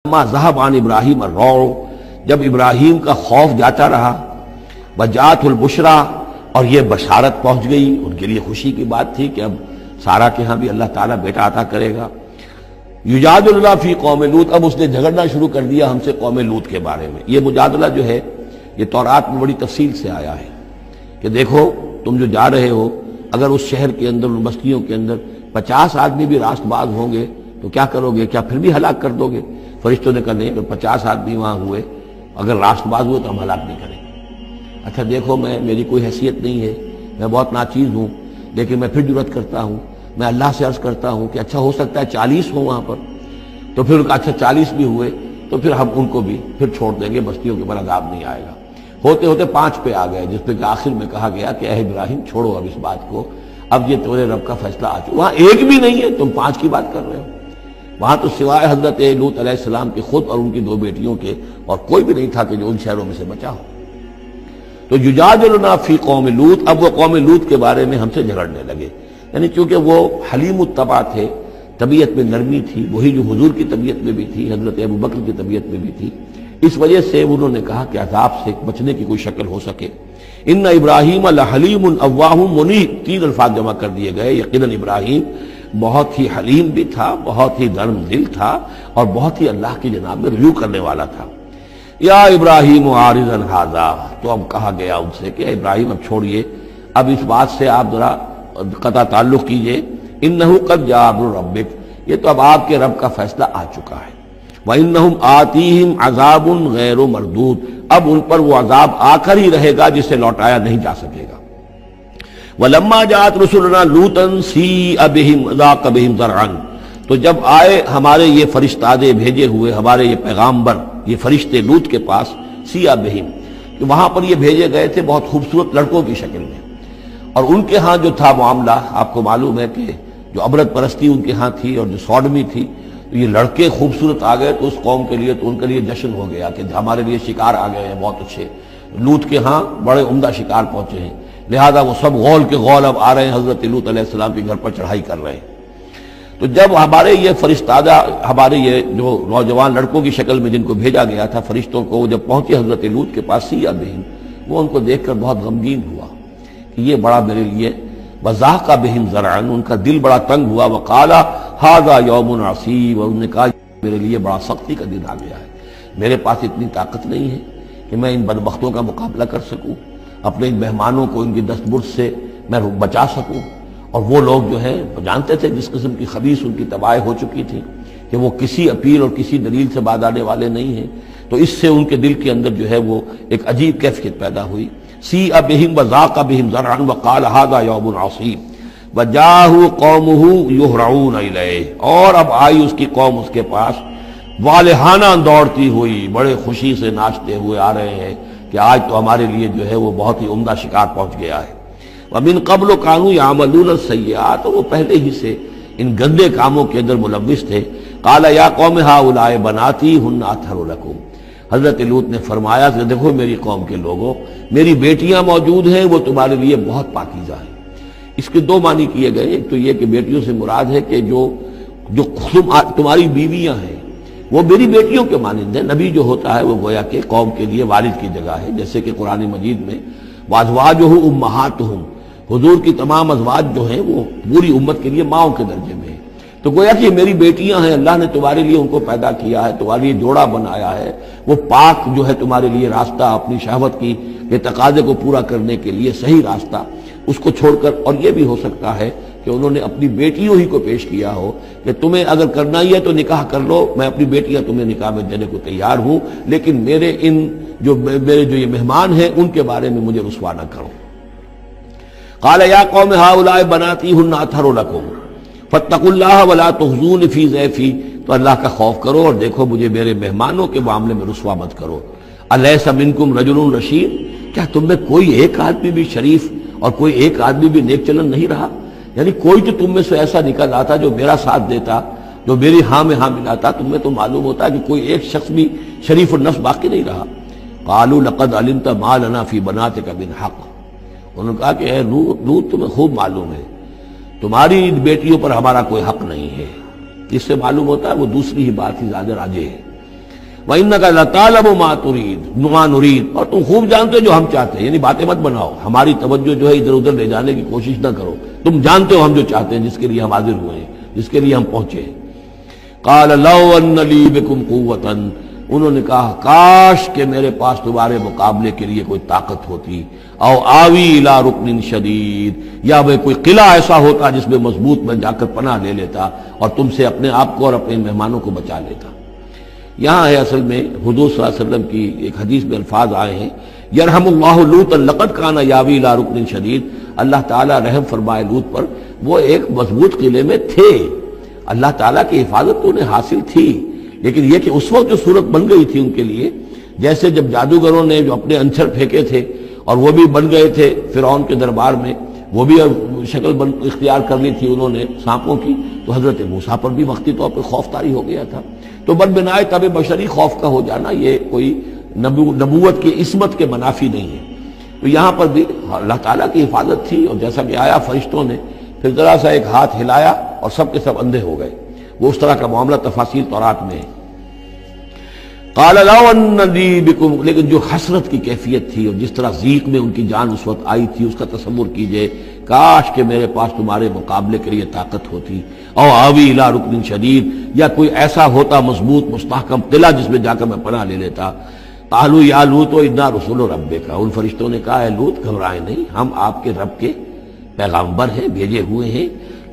ما ذهب عن ابراہیم الروع، جب ابراہیم کا خوف جاتا رہا، وجاءت البشرا، اور یہ بشارت پہنچ گئی، ان کے لیے خوشی کی بات تھی کہ اب سارا کے ہاں بھی اللہ تعالیٰ بیٹا عطا کرے گا۔ یجادلنا فی قوم لوط، اب اس نے جھگڑنا شروع کر دیا ہم سے قوم لوط کے بارے میں۔ یہ مجادلہ جو ہے یہ تورات میں بڑی تفصیل سے آیا ہے کہ دیکھو تم جو جا رہے ہو، اگر اس شہر کے اندر، ان بستیوں کے اندر 50 آدمی بھی راست باز ہوں گے تو کیا کرو گے؟ کیا پھر بھی ہلاک کر دو گے؟ فرشتوں نے کہا نہیں، اگر 50 آدمی وہاں ہوئے، اگر راست باز ہوئے تو ہم ہلاک نہیں کریں گے۔ اچھا دیکھو، میری کوئی حیثیت نہیں ہے، میں بہت ناچیز ہوں، لیکن میں پھر جرأت کرتا ہوں، میں اللہ سے عرض کرتا ہوں کہ اچھا ہو سکتا ہے 40 ہوں وہاں پر، تو پھر اچھا 40 بھی ہوئے تو پھر ہم ان کو بھی پھر چھوڑ دیں گے، بستیوں کے اوپر عذاب نہیں آئے گا۔ ہوتے ہوتے 5 پہ آ گئے، جس پہ کہ آخر میں کہا گیا کہ اے ابراہیم چھوڑو اب اس بات کو، اب یہ تمہارے رب کا فیصلہ آ چکا۔ وہاں ایک بھی نہیں ہے، تم 5 کی بات کر رہے ہو۔ وہاں تو سوائے حضرت لوط علیہ السلام کے خود اور ان کی 2 بیٹیوں کے اور کوئی بھی نہیں تھا کہ جو ان شہروں میں سے بچا ہو۔ تو یجادلنا فی قوم لوط، اب وہ قوم لوط کے بارے میں ہم سے جھگڑنے لگے، یعنی چونکہ وہ حلیم الطبع تھے، طبیعت میں نرمی تھی، وہی جو حضور کی طبیعت میں بھی تھی، حضرت ابوبکر کی طبیعت میں بھی تھی، اس وجہ سے انہوں نے کہا کہ عذاب سے بچنے کی کوئی شکل ہو سکے۔ ان ابراہیم لحلیم اواہ منیب، 3 الفاظ جمع کر دیے گئے۔ یقیناً ابراہیم بہت ہی حلیم بھی تھا، بہت ہی نرم دل تھا، اور بہت ہی اللہ کی جناب میں رجوع کرنے والا تھا۔ یا ابراہیم عارض عن ھذا، تو اب کہا گیا ان سے کہ ابراہیم اب چھوڑیے، اب اس بات سے آپ ذرا قطع تعلق کیجئے۔ انہ قد جاء امر ربک، یہ تو اب آپ کے رب کا فیصلہ آ چکا ہے۔ وانہم آتیہم عذاب غیر مردود، اب ان پر وہ عذاب آ کر ہی رہے گا جسے لوٹایا نہیں جا سکے گا۔ وَلَمَّا جَاءَتْ رُسُلُنَا لُوطًا سِیءَ بِهِمْ وَضَاقَ بِهِمْ ذَرْعًا، تو جب آئے ہمارے یہ فرشتادے بھیجے ہوئے، ہمارے یہ پیغامبر، یہ فرشتے لوط کے پاس، سِیءَ بِهِمْ، وہاں پر یہ بھیجے گئے تھے بہت خوبصورت لڑکوں کی شکل میں، اور ان کے ہاں جو تھا معاملہ، آپ کو معلوم ہے کہ جو عبرت پرستی ان کے ہاں تھی اور جو سوڈمی تھی، تو یہ لڑکے خوبصورت آ گئے تو اس قوم کے لیے، تو ان کے لیے جشن ہو گیا کہ ہمارے لیے شکار آ گئے ہیں بہت اچھے، لوط کے ہاں بڑے عمدہ شکار پہنچے ہیں، لہذا وہ سب غول کے غول اب آ رہے ہیں، حضرت لوط علیہ السلام کے گھر پر چڑھائی کر رہے ہیں۔ تو جب ہمارے یہ فرشتادہ، ہمارے یہ جو نوجوان لڑکوں کی شکل میں جن کو بھیجا گیا تھا فرشتوں کو، جب پہنچے حضرت لوط کے پاس سیئ بہم، وہ ان کو دیکھ کر بہت غمگین ہوا کہ یہ بڑا میرے لیے، وضاق بہم ذرعا، ان کا دل بڑا تنگ ہوا، وقال ھذا یوم عصیب، اور انہوں نے کہا میرے لیے بڑا سختی کا دن آ گیا ہے، میرے پاس اتنی طاقت نہیں ہے کہ میں ان بدبختوں کا مقابلہ کر سکوں، اپنے ان مہمانوں کو ان کی دستبرد سے میں بچا سکوں۔ اور وہ لوگ جو ہیں جانتے تھے جس قسم کی خبیث ان کی تباہی ہو چکی تھی کہ وہ کسی اپیل اور کسی دلیل سے باز آنے والے نہیں ہیں، تو اس سے ان کے دل کے اندر جو ہے وہ ایک عجیب کیفیت پیدا ہوئی۔ سیء بہم وضاق بہم ذرعا وقال ھذا یوم عصیب وجاءہ قومہ یہرعون الیہ، اور اب آئی اس کی قوم اس کے پاس والہانہ دوڑتی ہوئی، بڑے خوشی سے ناچتے ہوئے آ رہے ہیں کہ آج تو ہمارے لیے جو ہے وہ بہت ہی عمدہ شکار پہنچ گیا ہے۔ وَمِن قَبْلُ كَانُوا يَعْمَلُونَ السَّيِّئَاتِ، وہ پہلے ہی سے ان گندے کاموں کے اندر ملوث تھے۔ قَالَ يَا قَوْمِ هَؤُلَاءِ بَنَاتِي هُنَّ أَطْهَرُ لَكُمْ، حضرت لوط نے فرمایا کہ دیکھو میری قوم کے لوگوں، میری بیٹیاں موجود ہیں، وہ تمہارے لیے بہت پاکیزہ ہیں۔ اس کے 2 معنی کیے گئے، ایک تو یہ کہ بیٹیوں سے مراد ہے کہ جو تمہاری بیویاں ہیں وہ میری بیٹیوں کے مانند ہیں۔ نبی جو ہوتا ہے وہ گویا کہ قوم کے لیے والد کی جگہ ہے، جیسے کہ قرآن مجید میں وَأَزْوَاجُهُ أُمَّهَاتُهُمْ، حضور کی تمام ازواج جو ہیں وہ پوری امت کے لیے ماؤں کے درجے میں ہیں، تو گویا کہ میری بیٹیاں ہیں، اللہ نے تمہارے لیے ان کو پیدا کیا ہے، تمہارے لیے جوڑا بنایا ہے، وہ پاک جو ہے تمہارے لیے راستہ، اپنی شہوت کی کے تقاضے کو پورا کرنے کے لیے صحیح راستہ اس کو چھوڑ کر، اور یہ بھی ہو سکتا ہے کہ انہوں نے اپنی بیٹیوں ہی کو پیش کیا ہو کہ تمہیں اگر کرنا ہی ہے تو نکاح کر لو، میں اپنی بیٹیاں تمہیں نکاح میں دینے کو تیار ہوں، لیکن میرے جو یہ مہمان ہیں ان کے بارے میں مجھے رسوا نہ کرو۔ قال یا قوم هؤلاء بناتی هن اطہر لکم فاتقوا اللہ ولا تخزون فی ضیفی، تو اللہ کا خوف کرو اور دیکھو مجھے میرے مہمانوں کے معاملے میں رسوا مت کرو۔ الیس منکم رجل رشید، کیا تم میں کوئی ایک آدمی بھی شریف اور کوئی ایک آدمی بھی نیک چلن نہیں رہا؟ یعنی کوئی تو تم میں سے ایسا نکل آتا جو میرا ساتھ دیتا، جو میری ہاں میں ہاں ملاتا، تم میں تو معلوم ہوتا کہ کوئی ایک شخص بھی شریف النفس باقی نہیں رہا۔ قالوا لقد علمت ما لنا فی بناتک من حق، انہوں نے کہا کہ اے لوط تمہیں خوب معلوم ہے تمہاری بیٹیوں پر ہمارا کوئی حق نہیں ہے۔ اس سے معلوم ہوتا ہے وہ دوسری ہی بات ہی زیادہ راجح ہے وَإِنَّكَ لَتَعْلَمُ مَا نُرِيدُ، اور تم خوب جانتے ہو جو ہم چاہتے ہیں، یعنی باتیں مت بناؤ، ہماری توجہ جو ہے ادھر ادھر لے جانے کی کوشش نہ کرو، تم جانتے ہو ہم جو چاہتے ہیں، جس کے لیے ہم حاضر ہوئے ہیں، جس کے لیے ہم پہنچے ہیں۔ قَالَ لَوْ أَنَّ لِي بِكُمْ قُوَّةً، انہوں نے کہا کاش کہ میرے پاس تمہارے مقابلے کے لیے کوئی طاقت ہوتی، او آوی الی رکن شدید، یا وہ کوئی قلعہ ایسا ہوتا جس میں مضبوط میں جا کر پناہ لے لیتا اور تم سے اپنے آپ کو اور اپنے مہمانوں کو بچا لیتا۔ یہاں ہے اصل میں حضور صلی اللہ علیہ وسلم کی ایک حدیث میں الفاظ آئے ہیں، یرحم اللہ لوطا لقد کان یاوی الی رکن شدید، اللہ تعالیٰ رحم فرمائے لوط پر، وہ ایک مضبوط قلعے میں تھے، اللہ تعالیٰ کی حفاظت تو انہیں حاصل تھی، لیکن یہ کہ اس وقت جو صورت بن گئی تھی ان کے لیے، جیسے جب جادوگروں نے جو اپنے انچھر پھینکے تھے اور وہ بھی بن گئے تھے فرعون کے دربار میں، وہ بھی شکل اختیار کر لی تھی انہوں نے سانپوں کی، تو حضرت موسیٰ پر بھی وقتی طور پر خوف طاری ہو گیا تھا۔ تو بن بنائے طبع بشری خوف کا ہو جانا یہ کوئی نبوت کی عصمت کے منافی نہیں ہے۔ تو یہاں پر بھی اللہ تعالیٰ کی حفاظت تھی، اور جیسا کہ آیا فرشتوں نے پھر ذرا سا ایک ہاتھ ہلایا اور سب کے سب اندھے ہو گئے، وہ اس طرح کا معاملہ تفاصیل تورات میں ہے۔ قال لو ان لی بکم، لیکن جو حسرت کی کیفیت تھی اور جس طرح ضیق میں ان کی جان اس وقت آئی تھی، اس کا تصور کیجئے، کاش کہ میرے پاس تمہارے مقابلے کے لیے طاقت ہوتی، او آوی الی رکن شدید، یا کوئی ایسا ہوتا مضبوط مستحکم قلعہ جس میں جا کر میں پناہ لے لیتا۔ قالوا یا لوط انا رسول ربک، ان فرشتوں نے کہا اے لوط گھبرائیں نہیں، ہم آپ کے رب کے پیغامبر ہیں، بھیجے ہوئے ہیں،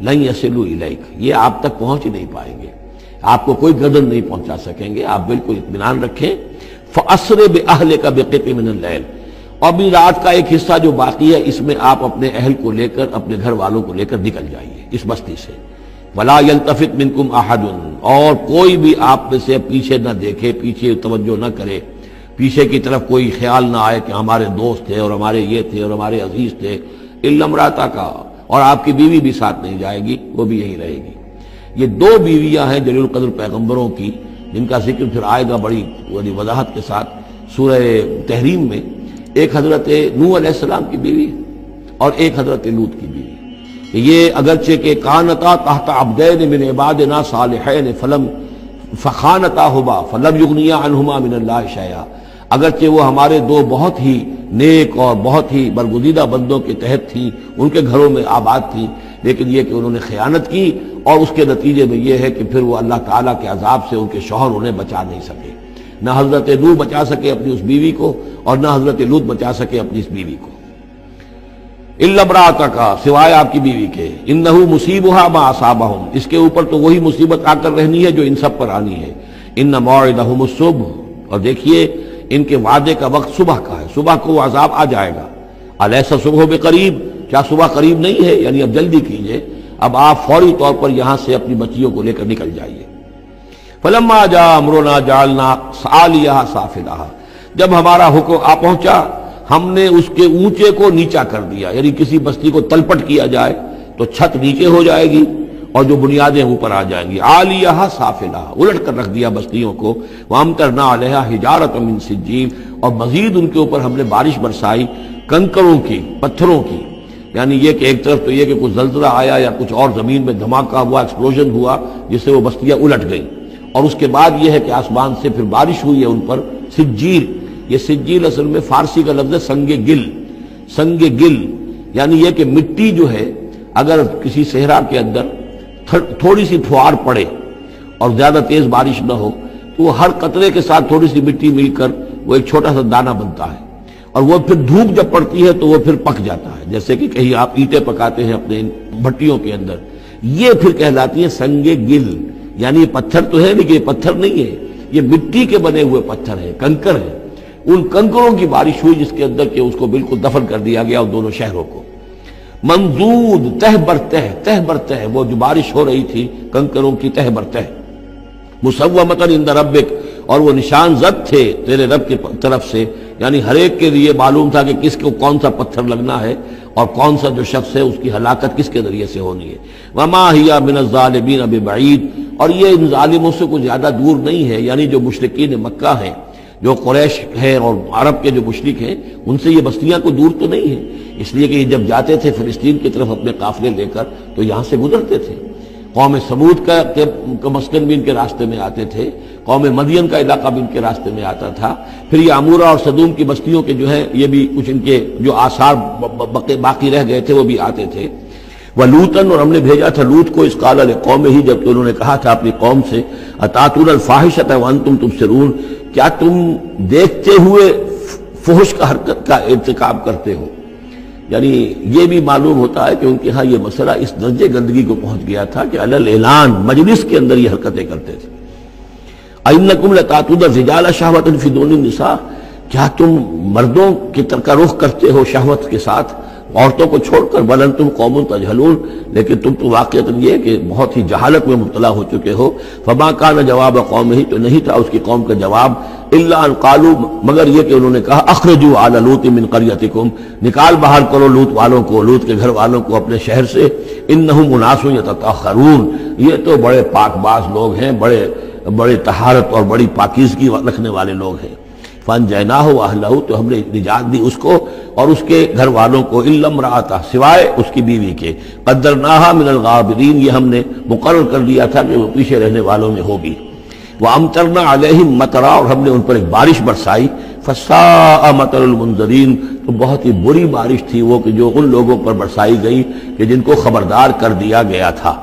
لن یصلوا الیک، یہ آپ تک پہنچ ہی نہیں پائیں گے، آپ کو کوئی گردن نہیں پہنچا سکیں گے، آپ بالکل اطمینان رکھیں۔ فَأَسْرِ بِأَهْلِكَ بِقِطْعٍ مِّنَ اللَّيْلِ، اور بھی رات کا ایک حصہ جو باقی ہے اس میں آپ اپنے اہل کو لے کر، اپنے گھر والوں کو لے کر نکل جائیے اس بستی سے۔ وَلَا يَلْتَفِتْ مِنْكُمْ أَحَدٌ، اور کوئی بھی آپ میں سے پیچھے نہ دیکھے، پیچھے توجہ نہ کرے، پیچھے کی طرف کوئی خیال نہ آئے کہ ہمارے دوست تھے اور ہمارے یہ تھے اور ہمارے عزیز تھے، إِلَّا امْرَأَتَكَ، اور آپ کی بیوی بھی ساتھ نہیں جائے گی، وہ بھی یہیں رہے گی۔ یہ دو بیویاں ہیں جلیل القدر پیغمبروں کی، جن کا ذکر پھر آئے گا بڑی وضاحت کے ساتھ سورہ تحریم میں۔ ایک حضرت نوح علیہ السلام کی بیوی اور ایک حضرت لوط کی بیوی، کہ یہ اگرچہ کہ کانتا تحت عبدین من عبادنا صالحین فخانتاہما فلم یغنیا عنہما من اللہ شیئا، اگرچہ وہ ہمارے دو بہت ہی نیک اور بہت ہی برگزیدہ بندوں کے تحت تھیں، ان کے گھروں میں آباد تھیں، لیکن یہ کہ انہوں نے خیانت کی، اور اس کے نتیجے میں یہ ہے کہ پھر وہ اللہ تعالیٰ کے عذاب سے ان کے شوہر انہیں بچا نہیں سکے، نہ حضرت نوح بچا سکے اپنی اس بیوی کو، اور نہ حضرت لوط بچا سکے اپنی اس بیوی کو۔ الا امرأتک، سوائے آپ کی بیوی کے، انہ مصیبھا ما اصابہم، اس کے اوپر تو وہی مصیبت آ کر رہنی ہے جو ان سب پر آنی ہے۔ ان موعدہم الصبح، اور دیکھیے ان کے وعدے کا وقت صبح کا ہے، صبح کو وہ عذاب آ جائے گا۔ الیس الصبح بقریب، کیا صبح قریب نہیں ہے؟ یعنی اب جلدی کیجئے، اب آپ فوری طور پر یہاں سے اپنی بچیوں کو لے کر نکل جائیے۔ فلما جاء امرنا جعلنا عالیہا سافلہا، جب ہمارا حکم آ پہنچا ہم نے اس کے اونچے کو نیچا کر دیا، یعنی کسی بستی کو تلپٹ کیا جائے تو چھت نیچے ہو جائے گی اور جو بنیادیں اوپر آ جائیں گی، عالیہا سافلہا، الٹ کر رکھ دیا بستیوں کو۔ وامطرنا علیہا حجارۃ من سجیل، اور مزید ان کے اوپر ہم نے بارش برسائی کنکروں کی، پتھروں کی، یعنی یہ کہ ایک طرف تو یہ کہ کچھ زلزلہ آیا یا کچھ اور زمین میں دھماکہ ہوا، ایکسپلوژن ہوا جس سے وہ بستیاں الٹ گئیں، اور اس کے بعد یہ ہے کہ آسمان سے پھر بارش ہوئی ہے ان پر سجیل۔ یہ سجیل اصل میں فارسی کا لفظ ہے سنگ گل، سنگ گل یعنی یہ کہ مٹی جو ہے اگر کسی صحرا کے اندر تھوڑی سی پھوار پڑے اور زیادہ تیز بارش نہ ہو تو وہ ہر قطرے کے ساتھ تھوڑی سی مٹی مل کر وہ ایک چھوٹا سا دانہ بنتا ہے، اور وہ پھر دھوپ جب پڑتی ہے تو وہ پھر پک جاتا ہے، جیسے کہ کہیں آپ اینٹیں پکاتے ہیں اپنے بھٹیوں کے اندر، یہ پھر کہلاتی ہے سنگ گل، یعنی یہ پتھر تو ہے لیکن یہ پتھر نہیں ہے، یہ مٹی کے بنے ہوئے پتھر ہیں، کنکر ہیں۔ ان کنکروں کی بارش ہوئی جس کے اندر کہ اس کو بالکل دفن کر دیا گیا ان دونوں شہروں کو۔ منضود تہ بر تہ بر تہ، وہ جو بارش ہو رہی تھی کنکروں کی تہ بر تہ، مسومۃ عند ربک، اور وہ نشان زد تھے تیرے رب کی طرف سے، یعنی ہر ایک کے لیے معلوم تھا کہ کس کو کون سا پتھر لگنا ہے اور کون سا جو شخص ہے اس کی ہلاکت کس کے ذریعے سے ہونی ہے۔ وما ہی من الظالمین ببعید، اور یہ ان ظالموں سے کوئی زیادہ دور نہیں ہے، یعنی جو مشرکین مکہ ہیں، جو قریش ہیں اور عرب کے جو مشرک ہیں، ان سے یہ بستیاں کوئی دور تو نہیں ہیں، اس لیے کہ یہ جب جاتے تھے فلسطین کی طرف اپنے قافلے لے کر تو یہاں سے گزرتے تھے۔ قوم سمود کا مسکن بھی ان کے راستے میں آتے تھے، قوم مدین کا علاقہ بھی ان کے راستے میں آتا تھا، پھر یہ عمورہ اور صدوم کی بستیوں کے جو ہیں یہ بھی کچھ ان کے جو آثار باقی رہ گئے تھے وہ بھی آتے تھے۔ وَلُوطًا، اور ہم نے بھیجا تھا لوط کو، اِذ قَالَ لِقَوْمِهِ، جب کہ انہوں نے کہا تھا اپنی قوم سے، أَتَأْتُونَ الْفَاحِشَةَ وَأَنْتُمْ تُبْصِرُونَ، کیا تم دیکھتے ہوئے فحش کا حرکت کا ارتکاب کرتے ہو؟ یعنی یہ بھی معلوم ہوتا ہے کہ ان کے ہاں یہ مسئلہ اس درجے گندگی کو پہنچ گیا تھا کہ علی الاعلان مجلس کے اندر یہ حرکتیں کرتے تھے۔ أَإِنَّكُمْ لَتَأْتُونَ الرِّجَالَ شَهْوَةً فِي دُونِ النِّسَاءِ، کیا تم مردوں کی طرف کا رخ کرتے ہو شہوت کے ساتھ عورتوں کو چھوڑ کر؟ بل انتم قوم تجہلون، لیکن تم تو واقعتاً یہ کہ بہت ہی جہالت میں مبتلا ہو چکے ہو۔ فما کان جواب قومہ، تو نہیں تھا اس کی قوم کا جواب، الا ان قالوا، مگر یہ کہ انہوں نے کہا اخرجوا آل لوط من قریتکم، نکال باہر کرو لوط والوں کو، لوط کے گھر والوں کو اپنے شہر سے، انہم اناس یتطہرون، یہ تو بڑے پاک باز لوگ ہیں، بڑے طہارت اور بڑی پاکیزگی رکھنے والے لوگ ہیں۔ فانجیناہ واہلہ، تو ہم نے نجات دی اس کو اور اس کے گھر والوں کو، الا امرأتہ، سوائے اس کی بیوی کے، قدرناہا من الغابرین، یہ ہم نے مقرر کر دیا تھا کہ وہ پیچھے رہنے والوں میں ہوگی۔ وامطرنا علیہم مطرا، اور ہم نے ان پر ایک بارش برسائی، فساء مطر المنذرین، تو بہت ہی بری بارش تھی وہ کہ جو ان لوگوں پر برسائی گئی کہ جن کو خبردار کر دیا گیا تھا۔